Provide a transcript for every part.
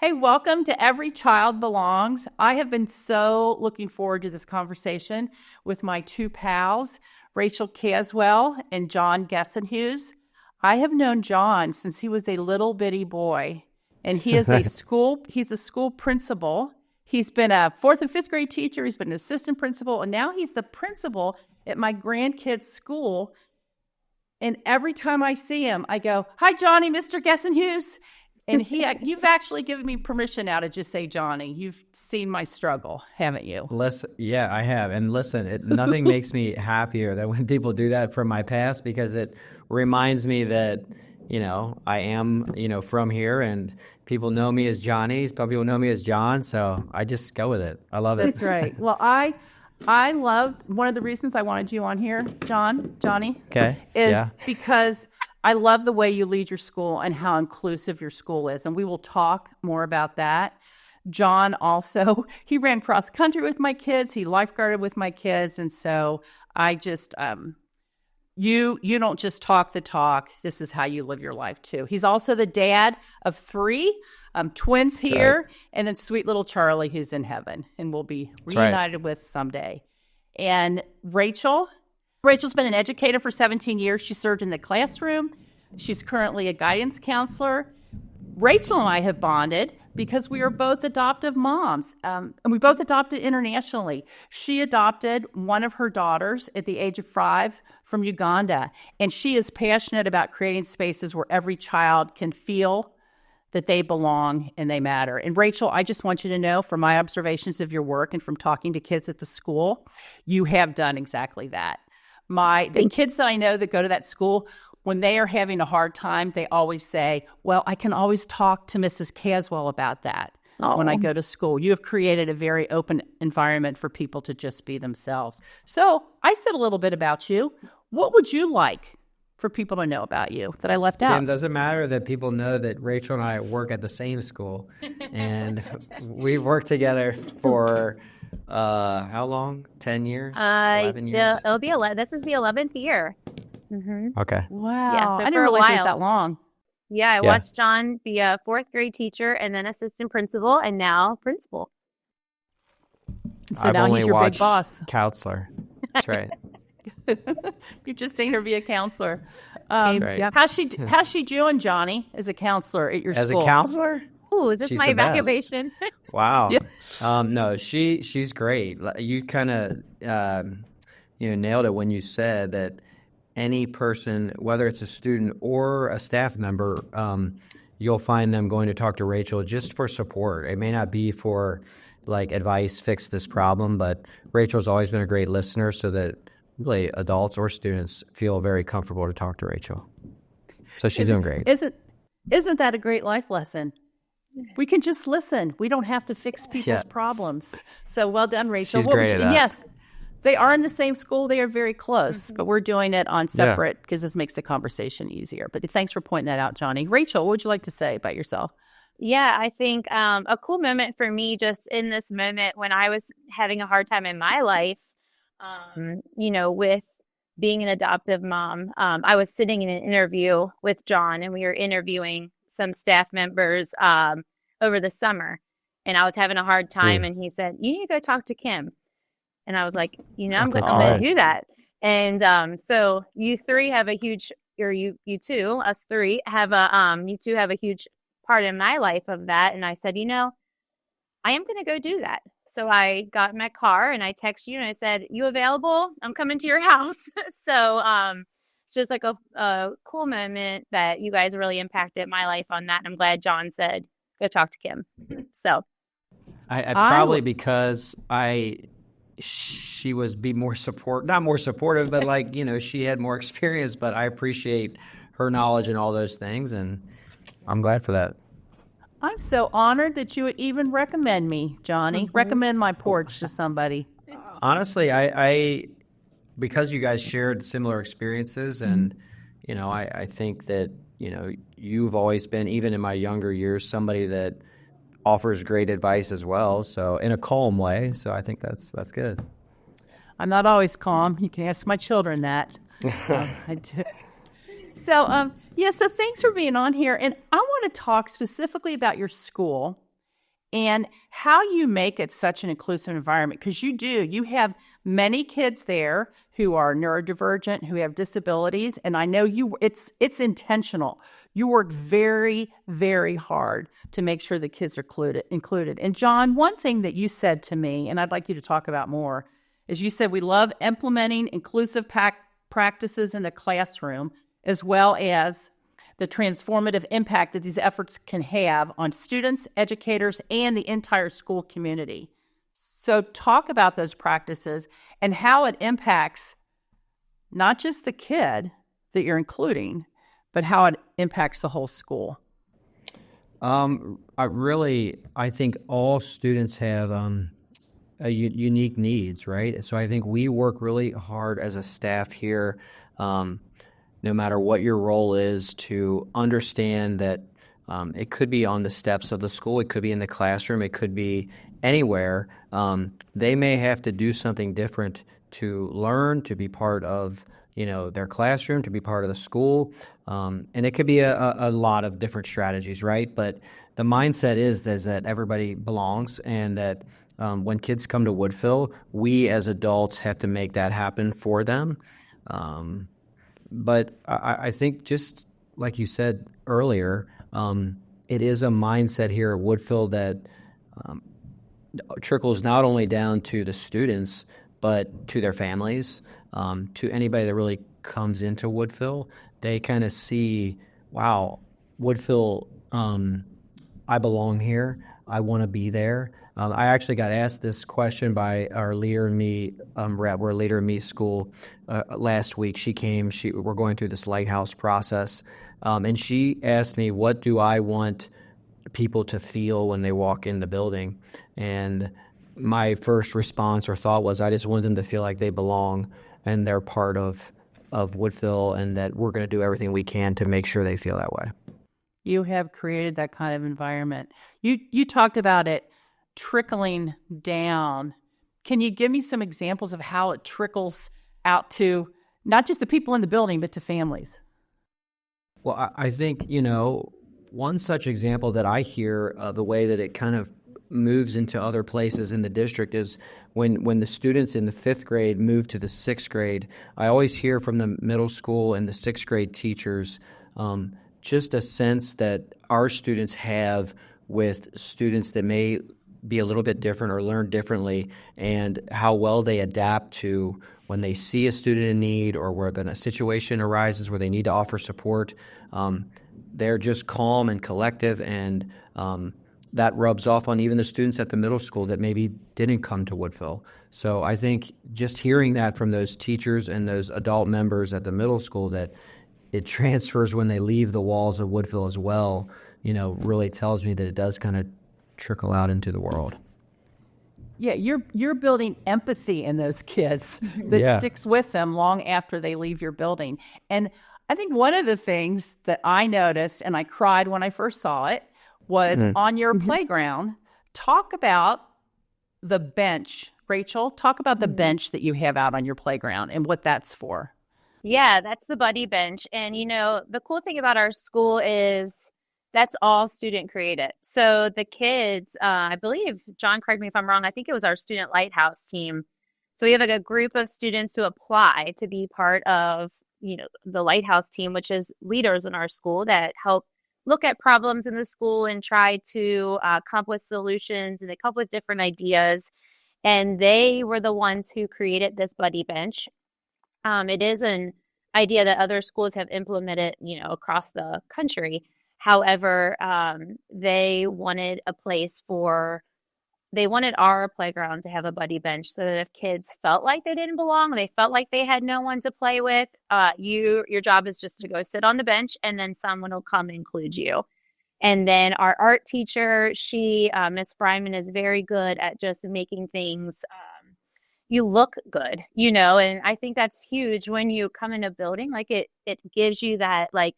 Hey, welcome to Every Child Belongs. I have been so looking forward to this conversation with my two pals, Rachel Caswell and John Gesenhues. I have known John since he was a little bitty boy, and he's a school principal. He's been a 4th and 5th grade teacher. He's been an assistant principal, and now he's the principal at my grandkids' school. And every time I see him, I go, "Hi, Johnny, Mr. Gesenhues." And you've actually given me permission now to just say Johnny. You've seen my struggle, haven't you? Listen, yeah, I have. And listen, nothing makes me happier than when people do that from my past, because it reminds me that, I am, from here, and people know me as Johnny. Some people know me as John. So I just go with it. I love it. That's right. Well, I love, one of the reasons I wanted you on here, Johnny, is because I love the way you lead your school and how inclusive your school is. And we will talk more about that. John also, he ran cross country with my kids. He lifeguarded with my kids. And so I just, you don't just talk the talk. This is how you live your life too. He's also the dad of 3 twins here. Right. And then sweet little Charlie, who's in heaven and will be reunited with someday. And Rachel's been an educator for 17 years. She served in the classroom. She's currently a guidance counselor. Rachel and I have bonded because we are both adoptive moms, and we both adopted internationally. She adopted one of her daughters at the age of 5 from Uganda, and she is passionate about creating spaces where every child can feel that they belong and they matter. And Rachel, I just want you to know, from my observations of your work and from talking to kids at the school, you have done exactly that. The kids that I know that go to that school, when they are having a hard time, they always say, "Well, I can always talk to Mrs. Caswell about that when I go to school." You have created a very open environment for people to just be themselves. So I said a little bit about you. What would you like for people to know about you that I left out? Kim, does it matter that people know that Rachel and I work at the same school? And we've worked together for... how long? 10 years? 11 years? It'll be this is the 11th year. Mm-hmm. Okay. Wow. Yeah, so I didn't realize it was that long. Yeah, I watched John be a 4th grade teacher and then assistant principal and now principal. So now he's your big boss. Counselor. That's right. You've just seen her be a counselor. That's right. Yep. How's she doing, Johnny, as a counselor at your school? As a counselor? Ooh, is this my evacuation? Wow. Yeah. No, she's great. You kind of nailed it when you said that any person, whether it's a student or a staff member, you'll find them going to talk to Rachel just for support. It may not be for like advice, fix this problem, but Rachel's always been a great listener, so that really adults or students feel very comfortable to talk to Rachel. So she's doing great. Isn't that a great life lesson? We can just listen. We don't have to fix people's problems. So well done, Rachel. She's great at that. Yes, they are in the same school. They are very close, but we're doing it on separate because this makes the conversation easier. But thanks for pointing that out, Johnny. Rachel, what would you like to say about yourself? Yeah, I think a cool moment for me just in this moment when I was having a hard time in my life, with being an adoptive mom. I was sitting in an interview with John, and we were interviewing some staff members over the summer, and I was having a hard time, and he said, "You need to go talk to Kim." And I was like, I'm going to do that. And so you three have a huge, or you two, us three have you two have a huge part in my life of that. And I said, I am going to go do that. So I got in my car and I texted you and I said, "You available? I'm coming to your house." So just like a cool moment that you guys really impacted my life on that. And I'm glad John said, "Go talk to Kim." So I probably because she was not more supportive, but she had more experience, but I appreciate her knowledge and all those things. And I'm glad for that. I'm so honored that you would even recommend me, Johnny. Mm-hmm. Recommend my porch to somebody. Honestly, I because you guys shared similar experiences, and I think that you've always been, even in my younger years, somebody that offers great advice as well. So in a calm way. So I think that's good. I'm not always calm. You can ask my children that. I do. So, so thanks for being on here. And I want to talk specifically about your school and how you make it such an inclusive environment, because you have many kids there who are neurodivergent, who have disabilities, and I know it's intentional. You work very, very hard to make sure the kids are included. And John, one thing that you said to me, and I'd like you to talk about more, is you said we love implementing inclusive practices in the classroom, as well as the transformative impact that these efforts can have on students, educators, and the entire school community. So talk about those practices and how it impacts not just the kid that you're including, but how it impacts the whole school. I think all students have unique needs, right? So I think we work really hard as a staff here, no matter what your role is, to understand that it could be on the steps of the school, it could be in the classroom, it could be anywhere. They may have to do something different to learn, to be part of their classroom, to be part of the school. And it could be a lot of different strategies, right? But the mindset is that everybody belongs, and that when kids come to Woodville, we as adults have to make that happen for them. But I think, just like you said earlier, it is a mindset here at Woodville that trickles not only down to the students, but to their families, to anybody that really comes into Woodville. They kind of see, wow, Woodville, I belong here. I want to be there. I actually got asked this question by our Leader in Me rep. We're a Leader in Me school. Last week she came. We're going through this lighthouse process, and she asked me, what do I want people to feel when they walk in the building? And my first response or thought was, I just want them to feel like they belong and they're part of Woodville, and that we're going to do everything we can to make sure they feel that way. You have created that kind of environment. You talked about it trickling down. Can you give me some examples of how it trickles out to not just the people in the building, but to families? Well, I think, one such example that I hear of the way that it kind of moves into other places in the district is when the students in the 5th grade move to the 6th grade. I always hear from the middle school and the 6th grade teachers just a sense that our students have with students that may be a little bit different or learn differently, and how well they adapt to when they see a student in need, or where then a situation arises where they need to offer support. They're just calm and collective, and that rubs off on even the students at the middle school that maybe didn't come to Woodville. So I think just hearing that from those teachers and those adult members at the middle school, that it transfers when they leave the walls of Woodville as well, really tells me that it does kind of trickle out into the world. Yeah, you're building empathy in those kids that sticks with them long after they leave your building. And I think one of the things that I noticed, and I cried when I first saw it, was on your playground. Talk about the bench. Rachel, talk about the bench that you have out on your playground and what that's for. Yeah, that's the buddy bench. And, the cool thing about our school is that's all student created. So the kids, I believe, John, correct me if I'm wrong, I think it was our student lighthouse team. So we have a group of students who apply to be part of, the lighthouse team, which is leaders in our school that help look at problems in the school and try to come up with solutions, and they come up with different ideas. And they were the ones who created this buddy bench. It is an idea that other schools have implemented, across the country. However, they wanted our playground to have a buddy bench, so that if kids felt like they didn't belong, they felt like they had no one to play with, your job is just to go sit on the bench, and then someone will come include you. And then our art teacher, Miss Bryman, is very good at just making things you look good, and I think that's huge when you come in a building. Like it gives you that like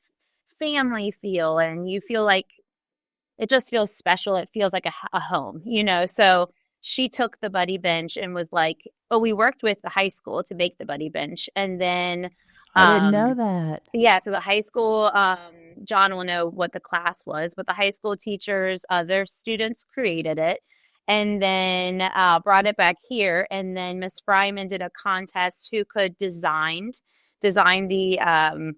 family feel, and you feel like it just feels special. It feels like a home, So she took the buddy bench and was like, we worked with the high school to make the buddy bench. And then I didn't know that. Yeah. So the high school John will know what the class was, but the high school teachers, their students created it and then brought it back here. And then Miss Fryman did a contest who could design the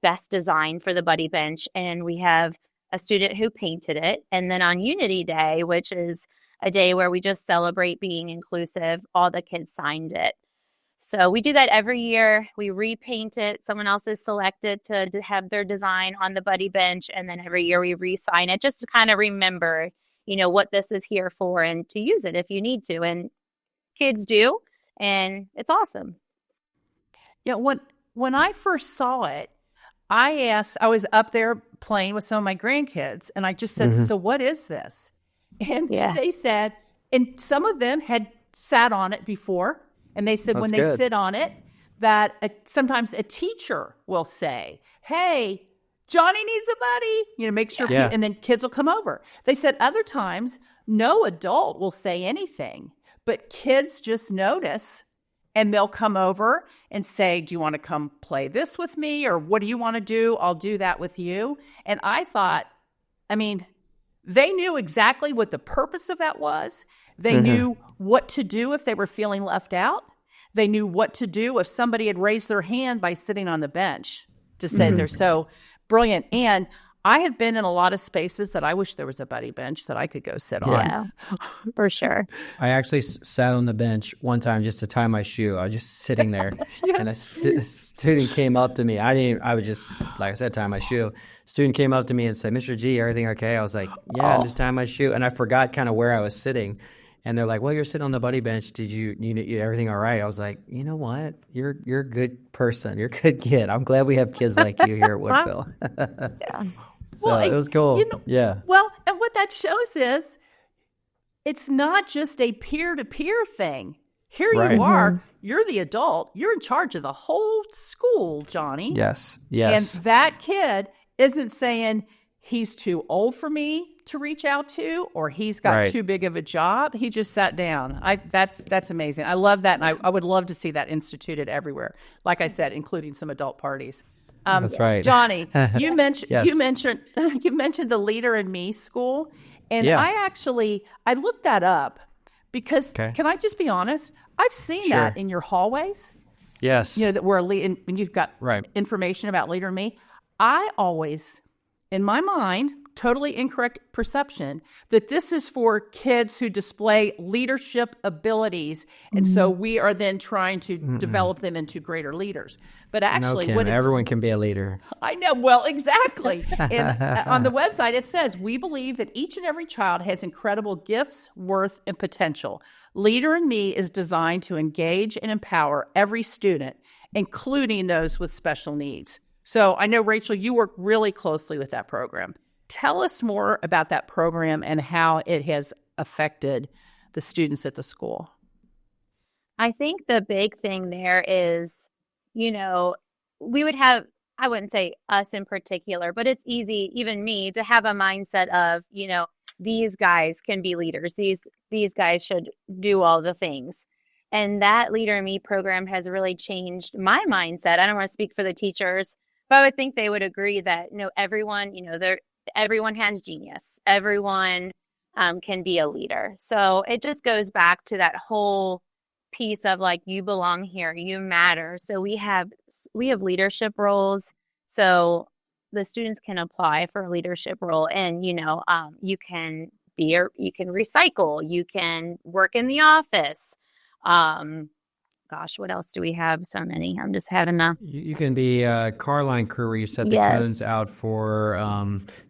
best design for the buddy bench. And we have a student who painted it. And then on Unity Day, which is a day where we just celebrate being inclusive, all the kids signed it. So we do that every year. We repaint it. Someone else is selected to have their design on the buddy bench. And then every year we re-sign it just to kind of remember, what this is here for and to use it if you need to. And kids do. And it's awesome. Yeah. When I first saw it, I was up there playing with some of my grandkids and I just said, so what is this? And they said, and some of them had sat on it before. And they said they sit on it, that sometimes a teacher will say, hey, Johnny needs a buddy, make sure, and then kids will come over. They said other times, no adult will say anything, but kids just notice and they'll come over and say, do you want to come play this with me? Or what do you want to do? I'll do that with you. And I thought, they knew exactly what the purpose of that was. They knew what to do if they were feeling left out. They knew what to do if somebody had raised their hand by sitting on the bench to say they're so brilliant. And I have been in a lot of spaces that I wish there was a buddy bench that I could go sit on. Yeah, for sure. I actually sat on the bench one time just to tie my shoe. I was just sitting there, and a student came up to me. I was just, like I said, tying my shoe. Student came up to me and said, Mr. G, everything okay? I was like, yeah, I'm just tying my shoe. And I forgot kind of where I was sitting. And they're like, well, you're sitting on the buddy bench. Did you everything all right? I was like, you know what? You're a good person. You're a good kid. I'm glad we have kids like you here at Woodville. Yeah. So well, it was cool. Well, and what that shows is it's not just a peer-to-peer thing. Here you are. You're the adult. You're in charge of the whole school, Johnny. Yes. And that kid isn't saying he's too old for me to reach out to, or he's got too big of a job. He just sat down. That's amazing. I love that, and I would love to see that instituted everywhere. Like I said, including some adult parties. That's right, Johnny. You mentioned the Leader in Me school, and I looked that up because can I just be honest? I've seen that in your hallways. Yes, that we're and you've got information about Leader in Me. I always, in my mind, totally incorrect perception that this is for kids who display leadership abilities. And so we are then trying to develop them into greater leaders. But actually, everyone can be a leader. I know. Well, exactly. And on the website, it says, we believe that each and every child has incredible gifts, worth, and potential. Leader in Me is designed to engage and empower every student, including those with special needs. So I know, Rachel, you work really closely with that program. Tell us more about that program and how it has affected the students at the school. I think the big thing there is, we would have, I wouldn't say us in particular, but it's easy, even me, to have a mindset of, these guys can be leaders. These guys should do all the things. And that Leader in Me program has really changed my mindset. I don't want to speak for the teachers, but I would think they would agree that, everyone, everyone has genius. Everyone can be a leader. So it just goes back to that whole piece of you belong here, you matter. So we have leadership roles. So the students can apply for a leadership role, and you can recycle, you can work in the office. Gosh, what else do we have? So many. I'm just having a... You can be a car line crew where you set the cones out for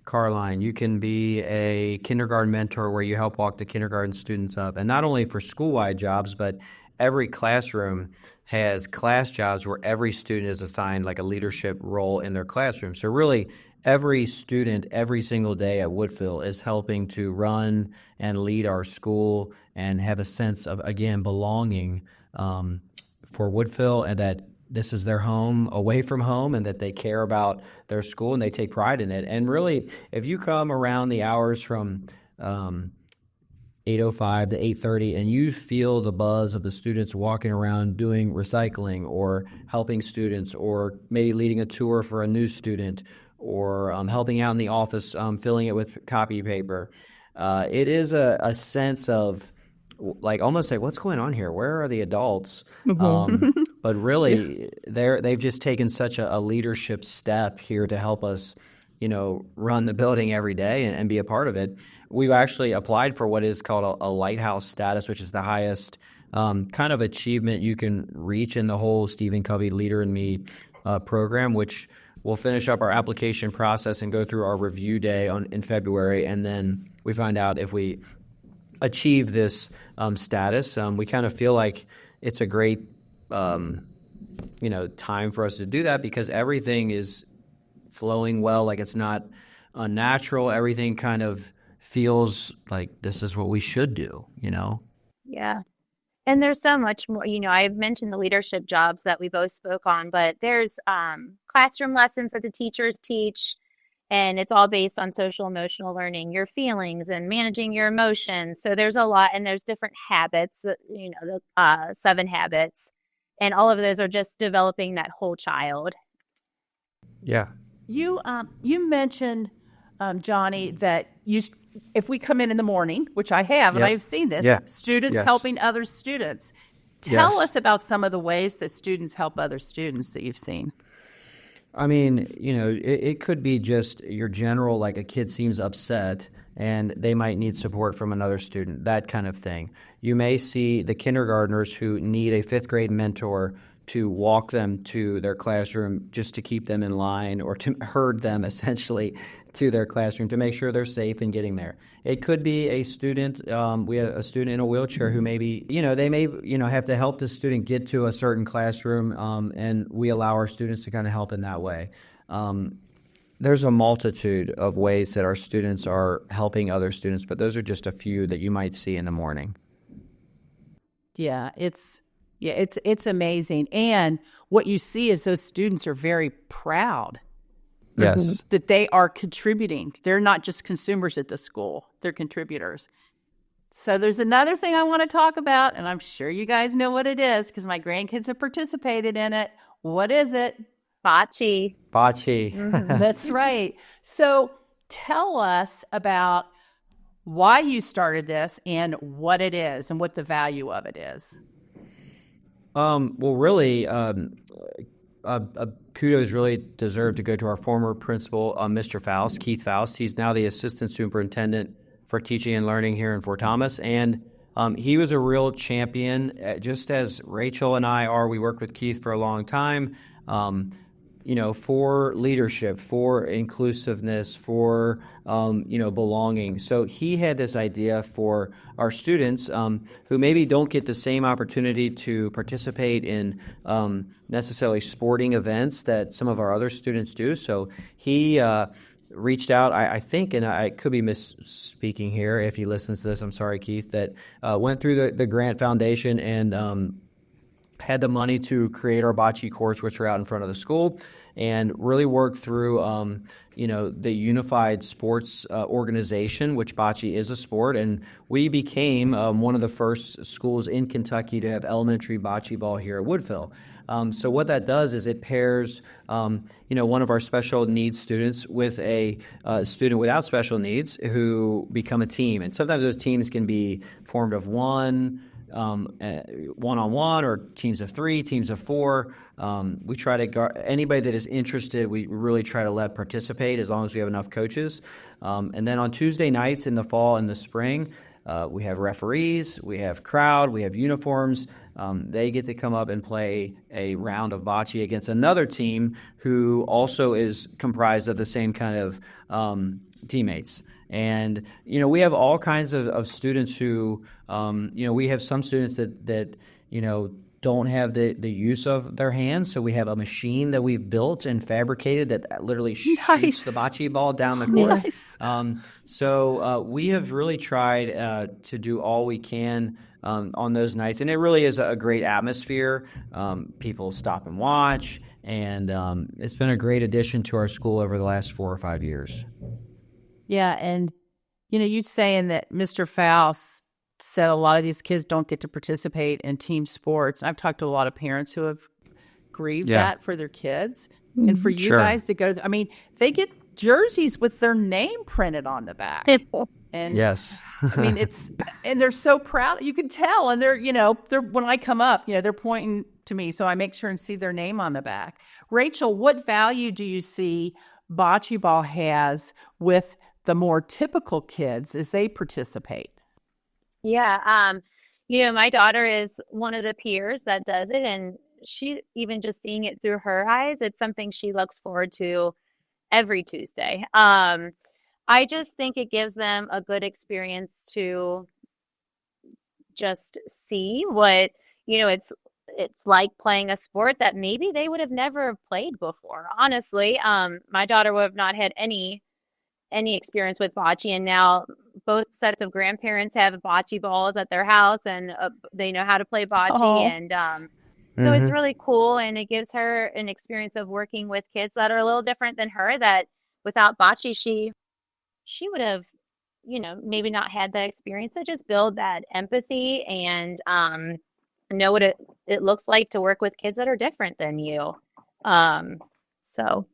car line. You can be a kindergarten mentor where you help walk the kindergarten students up. And not only for school-wide jobs, but every classroom has class jobs where every student is assigned a leadership role in their classroom. So really, every student every single day at Woodville is helping to run and lead our school and have a sense of, again, belonging for Woodville, and that this is their home away from home, and that they care about their school and they take pride in it. And really, if you come around the hours from 8:05 to 8:30 and you feel the buzz of the students walking around doing recycling or helping students or maybe leading a tour for a new student or helping out in the office, filling it with copy paper. It is a sense of almost like, what's going on here? Where are the adults? But really, they've just taken such a leadership step here to help us, run the building every day and be a part of it. We've actually applied for what is called a lighthouse status, which is the highest kind of achievement you can reach in the whole Stephen Covey Leader in Me program, which we'll finish up our application process and go through our review day in February, and then we find out if we achieve this status. We kind of feel like it's a great time for us to do that, because everything is flowing well. Like, it's not unnatural. Everything kind of feels like this is what we should do, Yeah. And there's so much more, I've mentioned the leadership jobs that we both spoke on, but there's classroom lessons that the teachers teach, and it's all based on social emotional learning, your feelings and managing your emotions. So there's a lot, and there's different habits, the 7 habits, and all of those are just developing that whole child. Yeah. You mentioned, Johnny, that if we come in the morning, which I have, and I've seen this, students helping other students. Tell us about some of the ways that students help other students that you've seen. I mean, it could be just your general, like a kid seems upset and they might need support from another student, that kind of thing. You may see the kindergartners who need a 5th grade mentor to walk them to their classroom just to keep them in line, or to herd them essentially to their classroom to make sure they're safe in getting there. It could be a student, we have a student in a wheelchair who maybe, they may, have to help the student get to a certain classroom, and we allow our students to kind of help in that way. There's a multitude of ways that our students are helping other students, but those are just a few that you might see in the morning. Yeah, it's amazing. And what you see is those students are very proud. Yes. That they are contributing. They're not just consumers at the school. They're contributors. So there's another thing I want to talk about, and I'm sure you guys know what it is because my grandkids have participated in it. What is it? Bocce. That's right. So tell us about why you started this and what it is and what the value of it is. Well, really, kudos really deserve to go to our former principal, Mr. Faust, Keith Faust. He's now the assistant superintendent for teaching and learning here in Fort Thomas, and he was a real champion, just as Rachel and I are. We worked with Keith for a long time, for leadership, for inclusiveness, for belonging. So he had this idea for our students who maybe don't get the same opportunity to participate in necessarily sporting events that some of our other students do. So he reached out, I think, and I could be misspeaking here if he listens to this, I'm sorry, Keith, that went through the Grant Foundation and had the money to create our bocce courts, which are out in front of the school, and really worked through, the Unified Sports Organization, which bocce is a sport. And we became one of the first schools in Kentucky to have elementary bocce ball here at Woodville. So what that does is it pairs, one of our special needs students with a student without special needs who become a team. And sometimes those teams can be formed of one-on-one or teams of 3, teams of 4. We try to anybody that is interested, we really try to let participate as long as we have enough coaches. And then on Tuesday nights in the fall and the spring, we have referees, we have crowd, we have uniforms. They get to come up and play a round of bocce against another team who also is comprised of the same kind of teammates. And, we have all kinds of students who, we have some students that don't have the use of their hands. So we have a machine that we've built and fabricated that literally shoots the bocce ball down the court. Nice. So we have really tried to do all we can on those nights. And it really is a great atmosphere. People stop and watch. And it's been a great addition to our school over the last 4 or 5 years. Yeah, and you saying that Mr. Faust said a lot of these kids don't get to participate in team sports. I've talked to a lot of parents who have grieve that for their kids. And for you guys to go, they get jerseys with their name printed on the back. And yes, and they're so proud. You can tell. And they're when I come up, they're pointing to me. So I make sure and see their name on the back. Rachel, what value do you see bocce ball has with the more typical kids as they participate? Yeah. My daughter is one of the peers that does it, and she, even just seeing it through her eyes, it's something she looks forward to every Tuesday. I just think it gives them a good experience to just see what, it's like playing a sport that maybe they would have never played before. Honestly, my daughter would have not had any experience with bocce, and now both sets of grandparents have bocce balls at their house, and they know how to play bocce. And so it's really cool, and it gives her an experience of working with kids that are a little different than her, that without bocce she would have maybe not had that experience. To just build that empathy and know what it looks like to work with kids that are different than you. So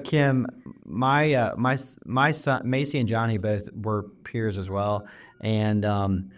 Kim, my son Macy and Johnny both were peers as well, and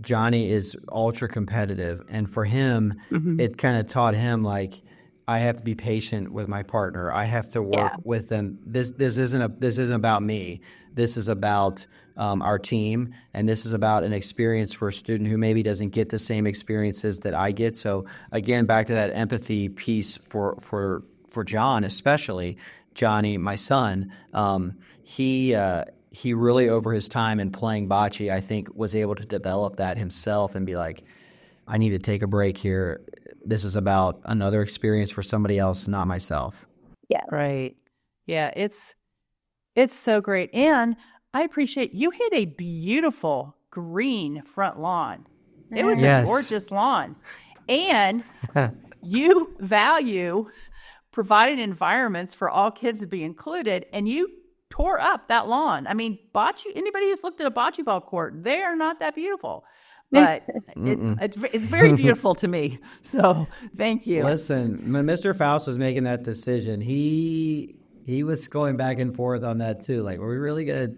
Johnny is ultra competitive, and for him, it kind of taught him, like, I have to be patient with my partner. I have to work with them. This isn't about me. This is about our team, and this is about an experience for a student who maybe doesn't get the same experiences that I get. So again, back to that empathy piece for John, especially Johnny, my son. He really, over his time in playing bocce, I think, was able to develop that himself and be like, I need to take a break here. This is about another experience for somebody else, not myself. Yeah. Right. Yeah, it's so great. And I appreciate you hit a beautiful green front lawn. It was a gorgeous lawn. And you value providing environments for all kids to be included, and you tore up that lawn. Bocce, anybody who's looked at a bocce ball court, they are not that beautiful. But it's very beautiful to me. So thank you. Listen, when Mr. Faust was making that decision, he was going back and forth on that too. Like, were we really going to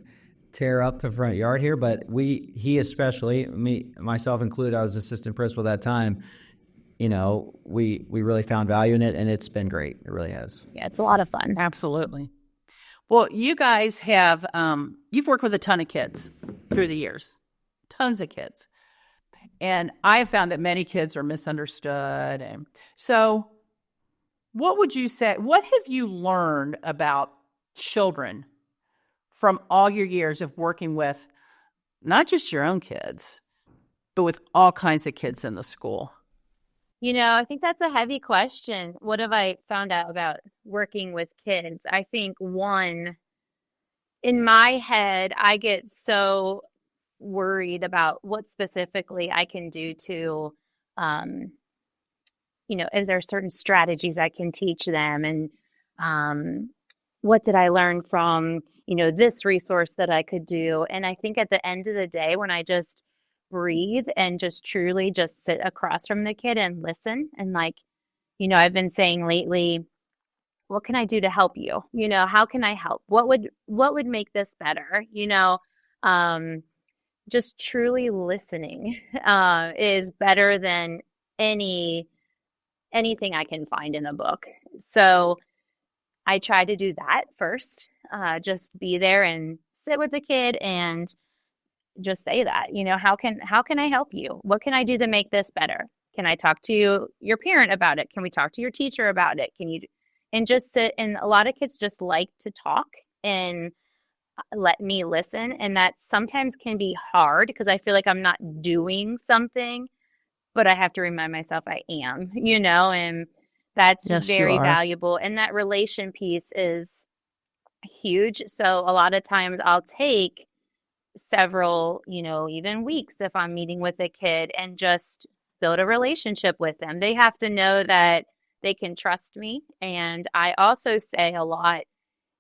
tear up the front yard here? But he especially, myself included, I was assistant principal at that time. We really found value in it, and it's been great. It really has. Yeah, it's a lot of fun. Absolutely. Well, you guys have, you've worked with a ton of kids through the years, tons of kids. And I have found that many kids are misunderstood. And so what would you say, what have you learned about children from all your years of working with not just your own kids, but with all kinds of kids in the school? I think that's a heavy question. What have I found out about working with kids? I think, one, in my head, I get so worried about what specifically I can do to, if there are certain strategies I can teach them, and what did I learn from, this resource that I could do. And I think at the end of the day, when I just breathe and just truly just sit across from the kid and listen, and I've been saying lately, what can I do to help you? How can I help? What would make this better? Just truly listening is better than anything I can find in a book. So I try to do that first, just be there and sit with the kid and just say that, how can I help you? What can I do to make this better? Can I talk to your parent about it? Can we talk to your teacher about it? And just sit. And a lot of kids just like to talk and let me listen. And that sometimes can be hard because I feel like I'm not doing something, but I have to remind myself I am, and that's very valuable. And that relation piece is huge. So a lot of times I'll take several, even weeks if I'm meeting with a kid and just build a relationship with them. They have to know that they can trust me. And I also say a lot,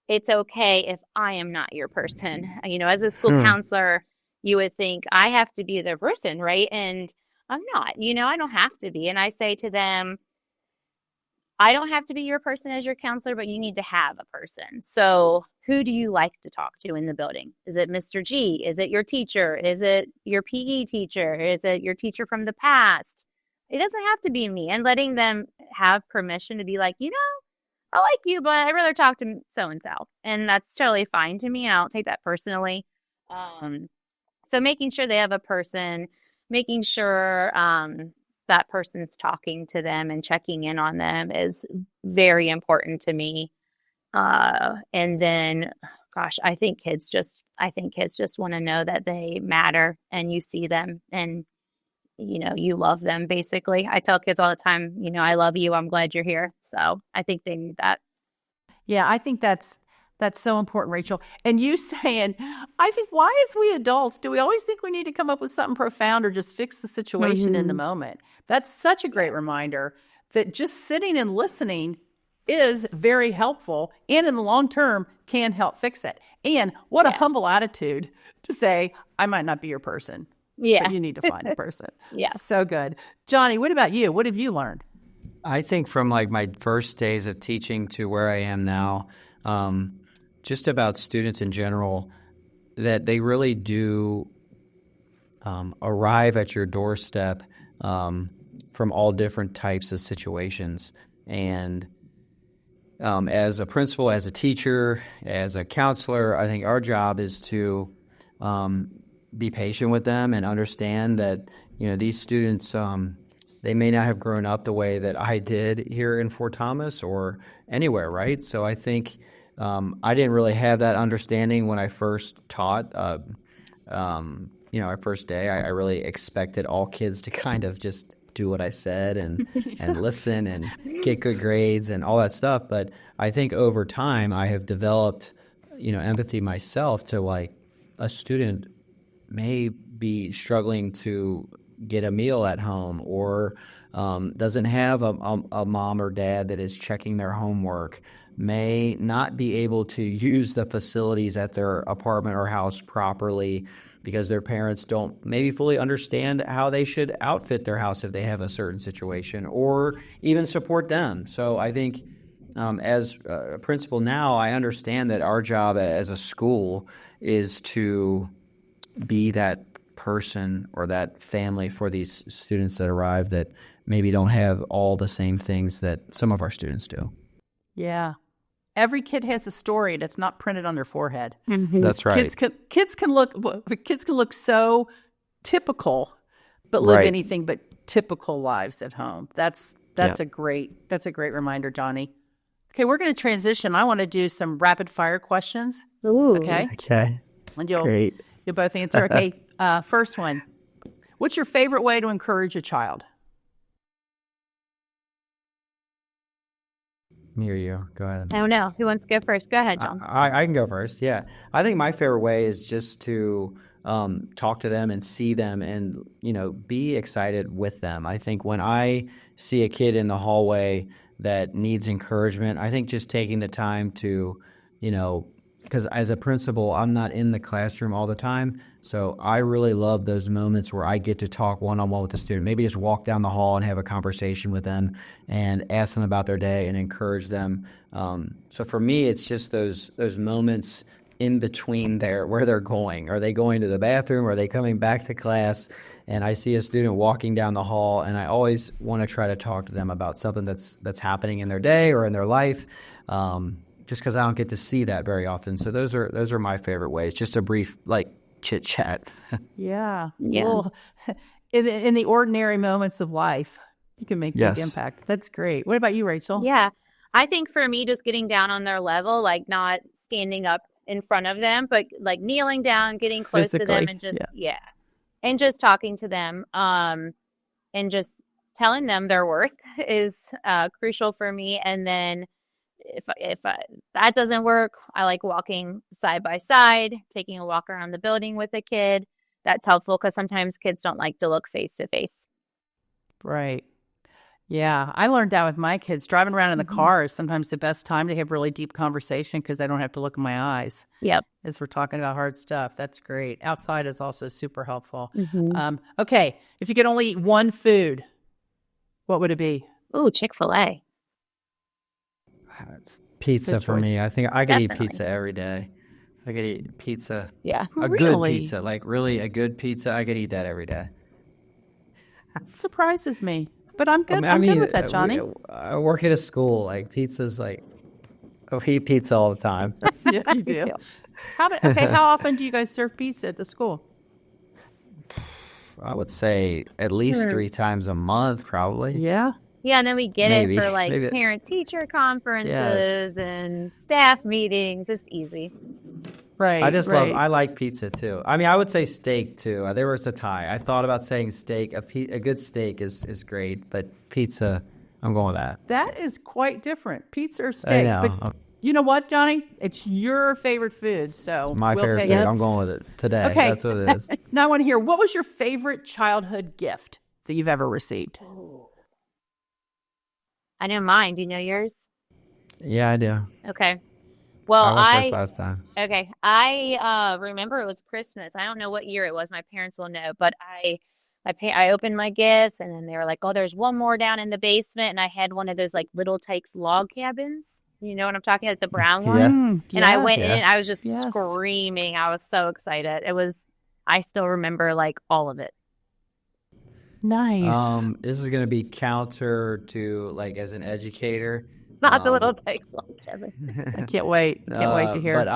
it's okay if I am not your person. As a school counselor, you would think I have to be the person, right? And I'm not, I don't have to be. And I say to them, I don't have to be your person as your counselor, but you need to have a person. So who do you like to talk to in the building? Is it Mr. G? Is it your teacher? Is it your PE teacher? Is it your teacher from the past? It doesn't have to be me. And letting them have permission to be like, I like you, but I'd rather talk to so-and-so. And that's totally fine to me. And I don't take that personally. So making sure they have a person, making sure that person's talking to them and checking in on them is very important to me. And then, gosh, I think kids just want to know that they matter and you see them and, you love them, basically. I tell kids all the time, I love you. I'm glad you're here. So I think they need that. Yeah, I think that's so important, Rachel. And you saying, I think, why as we adults, do we always think we need to come up with something profound or just fix the situation in the moment? That's such a great reminder that just sitting and listening is very helpful and in the long term can help fix it. And what a humble attitude to say, I might not be your person. Yeah. But you need to find a person. Yeah. So good. Johnny, what about you? What have you learned? I think from like my first days of teaching to where I am now, just about students in general, that they really do arrive at your doorstep from all different types of situations. And as a principal, as a teacher, as a counselor, I think our job is to be patient with them and understand that, these students, they may not have grown up the way that I did here in Fort Thomas or anywhere, right? So I think I didn't really have that understanding when I first taught. Our first day, I really expected all kids to kind of just do what I said and listen and get good grades and all that stuff. But I think over time I have developed, empathy myself to like a student may be struggling to get a meal at home or doesn't have a mom or dad that is checking their homework, may not be able to use the facilities at their apartment or house properly because their parents don't maybe fully understand how they should outfit their house if they have a certain situation or even support them. So I think as a principal now, I understand that our job as a school is to be that person or that family for these students that arrive that maybe don't have all the same things that some of our students do. Yeah. Every kid has a story that's not printed on their forehead. Mm-hmm. That's right. Kids can look so typical, but live anything but typical lives at home. That's a great reminder, Johnny. Okay, we're going to transition. I want to do some rapid fire questions. Ooh. Okay. And you'll both answer. Okay. First one. What's your favorite way to encourage a child? Me or you? Go ahead. I don't know. Who wants to go first? Go ahead, John. I can go first, yeah. I think my favorite way is just to talk to them and see them and, be excited with them. I think when I see a kid in the hallway that needs encouragement, I think just taking the time to, because as a principal, I'm not in the classroom all the time, so I really love those moments where I get to talk one-on-one with the student, maybe just walk down the hall and have a conversation with them and ask them about their day and encourage them. So for me, it's just those moments in between where they're going. Are they going to the bathroom? Are they coming back to class? And I see a student walking down the hall, and I always want to try to talk to them about something that's happening in their day or in their life. Just because I don't get to see that very often. So those are my favorite ways, just a brief chit chat. Yeah. Well, in the ordinary moments of life, you can make big impact. That's great. What about you, Rachel? Yeah. I think for me, just getting down on their level, like not standing up in front of them, but like kneeling down, getting close to them and just, and just talking to them and just telling them their worth is crucial for me. And then if that doesn't work, I like walking side by side, taking a walk around the building with a kid. That's helpful because sometimes kids don't like to look face to face. Right. Yeah. I learned that with my kids. Driving around in the car is sometimes the best time to have really deep conversation because I don't have to look in my eyes. Yep. As we're talking about hard stuff. That's great. Outside is also super helpful. Mm-hmm. Okay. If you could only eat one food, what would it be? Ooh, Chick-fil-A. It's pizza Good for me. choice. I think I could eat Definitely. pizza every day. I could eat pizza, Yeah. a good Really? pizza, like really a good pizza. I could eat that every day. It surprises me, but I'm good. I I'm mean, good with that, Johnny. I work at a school. Like pizza's like, we eat pizza all the time. Yeah, you do. How often do you guys serve pizza at the school? I would say at least 3 times a month, probably. Yeah. Yeah, and then we get Maybe. it for like Maybe. parent-teacher conferences and staff meetings. It's easy. Right. I like pizza too. I mean, I would say steak too. There was a tie. I thought about saying steak. A good steak is great, but pizza, I'm going with that. That is quite different. Pizza or steak. I know. But you know what, Johnny? It's your favorite food, so It's my favorite take food. it. I'm going with it today. Okay. That's what it is. Now I want to hear, what was your favorite childhood gift that you've ever received? I know mine. Do you know yours? Yeah, I do. Okay. Well, I went first last time. Okay. I remember it was Christmas. I don't know what year it was. My parents will know, but I opened my gifts and then they were like, "Oh, there's one more down in the basement." And I had one of those like Little Tykes log cabins. You know what I'm talking about? The brown one. Yeah. And I went Yes. in, I was just Yes. screaming. I was so excited. I still remember like all of it. Nice. This is going to be counter to like as an educator. Not the Little Tykes log cabin. I can't wait. Can't wait to hear. But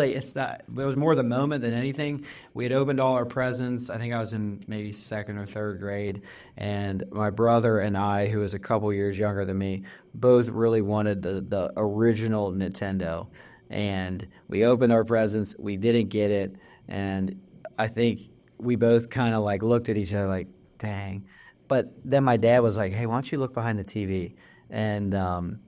it's not. It was more the moment than anything. We had opened all our presents. I think I was in maybe 2nd or 3rd grade, and my brother and I, who was a couple years younger than me, both really wanted the original Nintendo. And we opened our presents. We didn't get it, and I think we both kind of like looked at each other like, dang. But then my dad was like, "Hey, why don't you look behind the TV?" And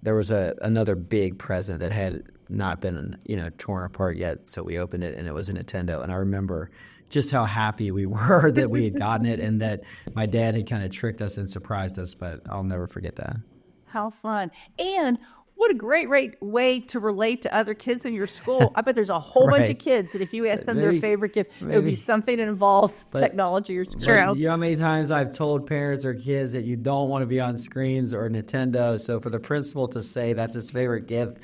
there was another big present that had not been, torn apart yet. So we opened it, and it was a Nintendo. And I remember just how happy we were that we had gotten it, and that my dad had kind of tricked us and surprised us. But I'll never forget that. How fun. And what a great way to relate to other kids in your school. I bet there's a whole bunch of kids that if you ask them their favorite gift, it would be something that involves technology or school. True. You know how many times I've told parents or kids that you don't want to be on screens or Nintendo. So for the principal to say that's his favorite gift,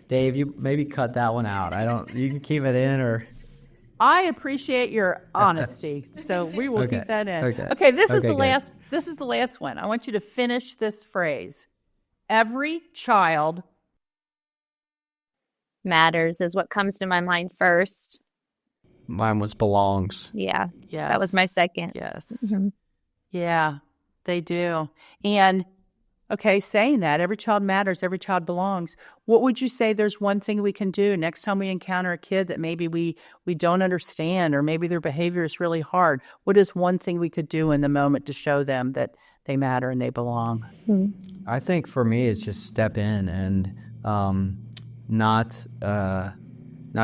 Dave, you maybe cut that one out. You can keep it in or... I appreciate your honesty, so we will keep that in. Okay, this is the last one. I want you to finish this phrase. Every child matters is what comes to my mind first. Mine was belongs. Yeah. Yes. That was my second. Yes. Mm-hmm. Yeah, they do. And saying that every child matters, every child belongs. What would you say there's one thing we can do next time we encounter a kid that maybe we don't understand, or maybe their behavior is really hard? What is one thing we could do in the moment to show them that they matter and they belong? Mm-hmm. I think for me, it's just step in and not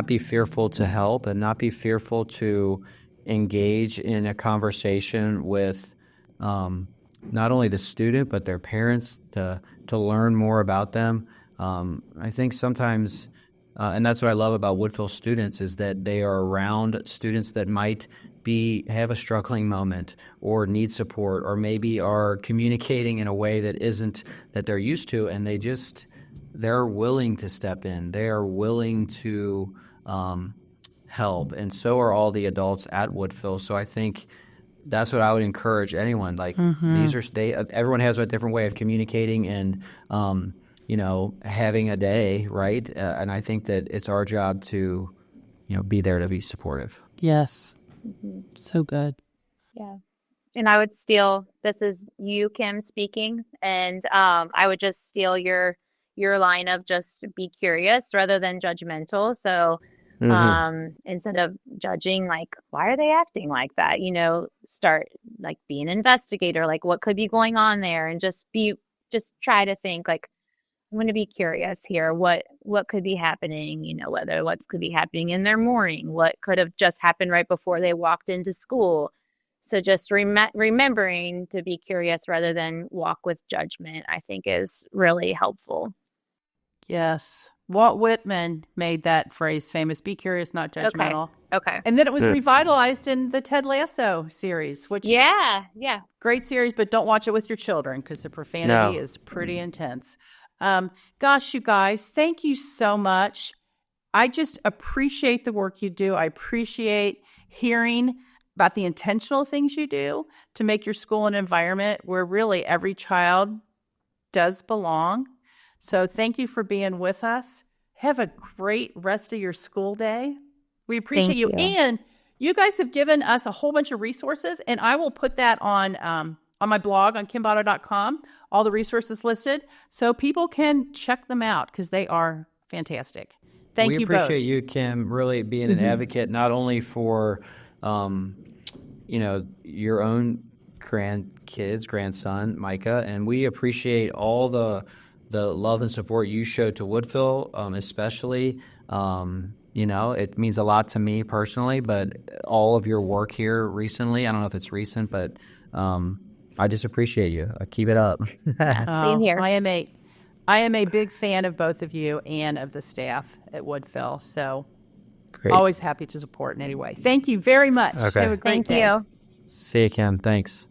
be fearful to help, and not be fearful to engage in a conversation with not only the student but their parents to learn more about them. I think sometimes, and that's what I love about Woodville students, is that they are around students that might have a struggling moment or need support, or maybe are communicating in a way that isn't that they're used to, and they're willing to step in. They are willing to help, and so are all the adults at Woodville. So I think that's what I would encourage anyone. Like everyone has a different way of communicating and having a day, right? And I think that it's our job to be there to be supportive. Yes. So good. Yeah. And I would steal, this is you, Kim, speaking, and I would just steal your line of just be curious rather than judgmental. So instead of judging, like, why are they acting like that? Start like be an investigator, like what could be going on there, and just try to think like, I'm going to be curious here. What could be happening? Whether what could be happening in their morning, what could have just happened right before they walked into school. So just remembering to be curious rather than walk with judgment, I think is really helpful. Yes. Walt Whitman made that phrase famous, be curious, not judgmental. Okay. And then it was revitalized in the Ted Lasso series, which yeah. Great series, but don't watch it with your children because the profanity is pretty intense. Gosh, you guys, thank you so much. I just appreciate the work you do. I appreciate hearing about the intentional things you do to make your school an environment where really every child does belong. So thank you for being with us. Have a great rest of your school day. We appreciate you. And you guys have given us a whole bunch of resources, and I will put that on my blog on kimbotto.com, all the resources listed, so people can check them out because they are fantastic. Thank you both. We appreciate you, Kim, really being an advocate, not only for, your own grandson, Micah, and we appreciate all the love and support you showed to Woodville, especially. It means a lot to me personally, but all of your work here recently, I don't know if it's recent, but I just appreciate you. Keep it up. Same here. I am a big fan of both of you and of the staff at Woodville, so great. Always happy to support in any way. Thank you very much. Okay. Have a great day. Thank you. See you, Kim. Thanks.